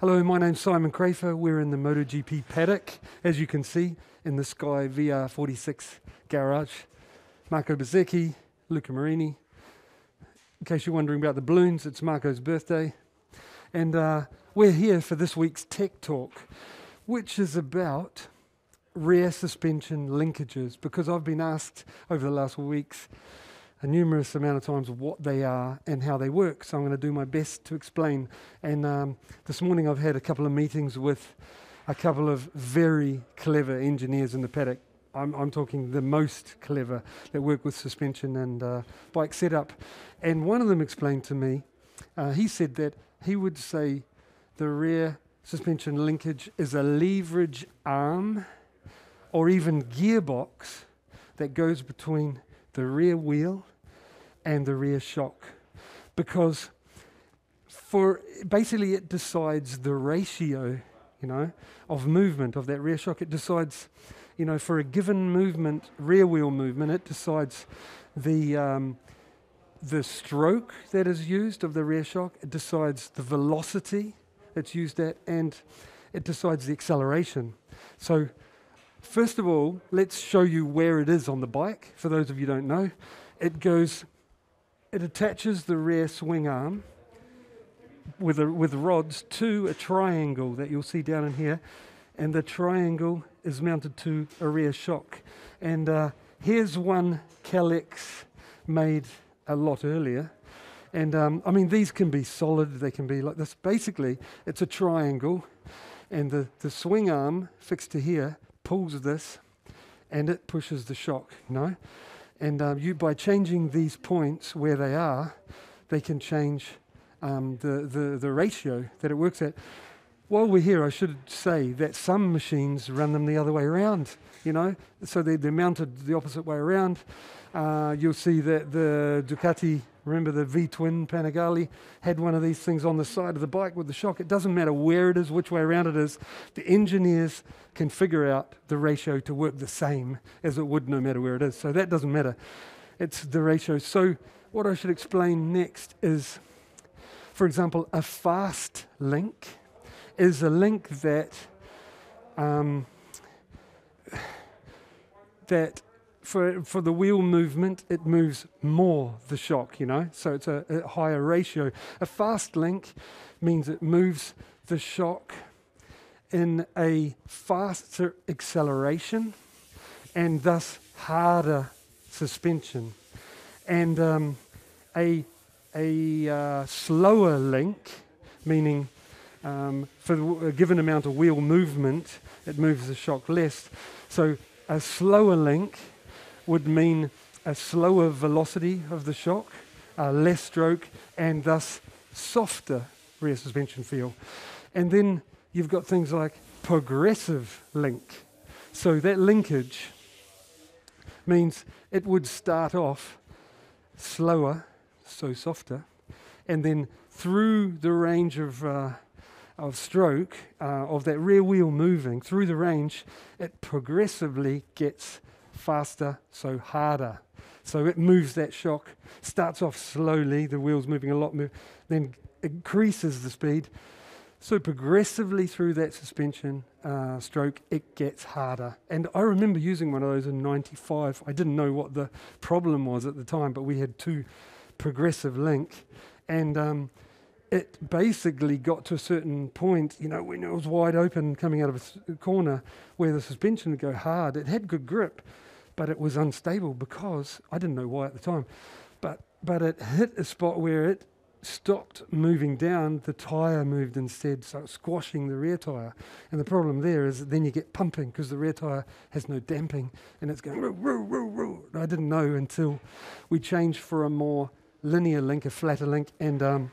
Hello, my name's Simon Crafer. We're in the MotoGP paddock, as you can see, in the Sky VR46 garage. Marco Bezzecchi, Luca Marini. In case you're wondering about the balloons, it's Marco's birthday. And we're here for this week's Tech Talk, which is about rear suspension linkages, because I've been asked over the last weeks a numerous amount of times what they are and how they work. So I'm going to do my best to explain. And this morning I've had a couple of meetings with a couple of very clever engineers in the paddock. I'm talking the most clever that work with suspension and bike setup. And one of them explained to me, he said that he would say the rear suspension linkage is a leverage arm or even gearbox that goes between the rear wheel and the rear shock, because basically it decides the ratio, of movement of that rear shock. It decides, for a given movement, rear wheel movement, it decides the stroke that is used of the rear shock. It decides the velocity that's used at, and it decides the acceleration. So first of all, let's show you where it is on the bike. For those of you who don't know, it attaches the rear swing arm with rods to a triangle that you'll see down in here, and the triangle is mounted to a rear shock. And here's one Kalex made a lot earlier. And these can be solid, they can be like this. Basically, it's a triangle, and the swing arm fixed to here pulls this, and it pushes the shock, And by changing these points where they are, they can change the ratio that it works at. While we're here, I should say that some machines run them the other way around, So they're mounted the opposite way around. You'll see that the Ducati, remember the V-twin Panigale, had one of these things on the side of the bike with the shock. It doesn't matter where it is, which way around it is. The engineers can figure out the ratio to work the same as it would no matter where it is. So that doesn't matter. It's the ratio. So what I should explain next is, for example, a fast link is a link that for the wheel movement, it moves more the shock, so it's a higher ratio. A fast link means it moves the shock in a faster acceleration and thus harder suspension. And a slower link, meaning for a given amount of wheel movement, it moves the shock less. So a slower link would mean a slower velocity of the shock, less stroke, and thus softer rear suspension feel. And then you've got things like progressive link. So that linkage means it would start off slower, so softer, and then through the range of stroke, of that rear wheel moving, through the range, it progressively gets faster, so harder. So it moves that shock, starts off slowly, the wheel's moving a lot, then increases the speed. So progressively through that suspension stroke, it gets harder. And I remember using one of those in '95. I didn't know what the problem was at the time, but we had two progressive link. And it basically got to a certain point, when it was wide open coming out of a corner where the suspension would go hard. It had good grip, but it was unstable because, I didn't know why at the time, but it hit a spot where it stopped moving down, the tyre moved instead, so it's squashing the rear tyre. And the problem there is that then you get pumping because the rear tyre has no damping and it's going, roo, roo, roo, roo. I didn't know until we changed for a more linear link, a flatter link, and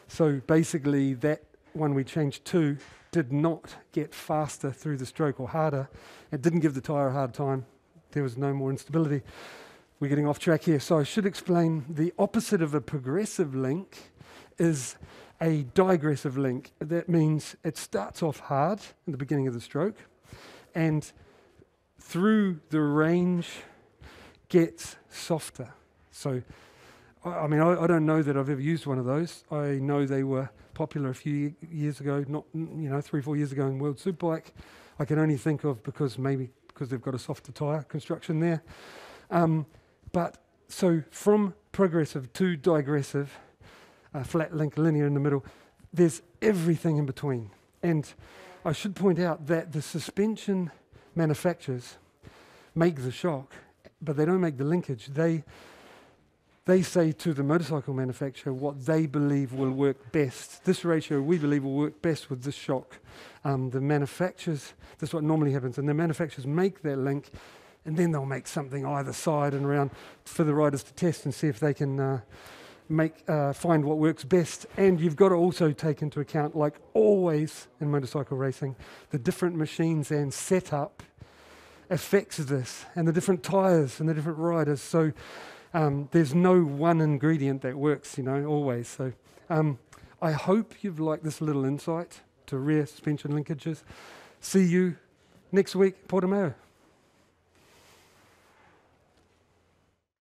so basically that one we changed to did not get faster through the stroke or harder. It didn't give the tyre a hard time. There was no more instability. We're getting off track here. So I should explain the opposite of a progressive link is a digressive link. That means it starts off hard in the beginning of the stroke and through the range gets softer. So I mean, I don't know that I've ever used one of those. I know they were popular a few years ago, not 3-4 years ago in World Superbike. I can only think of because they've got a softer tyre construction there. But so from progressive to digressive, flat link, linear in the middle, there's everything in between. And I should point out that the suspension manufacturers make the shock, but they don't make the linkage. They say to the motorcycle manufacturer what they believe will work best. This ratio we believe will work best with this shock. The manufacturers, this is what normally happens, and the manufacturers make that link, and then they'll make something either side and around for the riders to test and see if they can find what works best. And you've got to also take into account, like always in motorcycle racing, the different machines and setup affects this, and the different tyres and the different riders. So there's no one ingredient that works, always. So I hope you've liked this little insight to rear suspension linkages. See you next week, Portimao.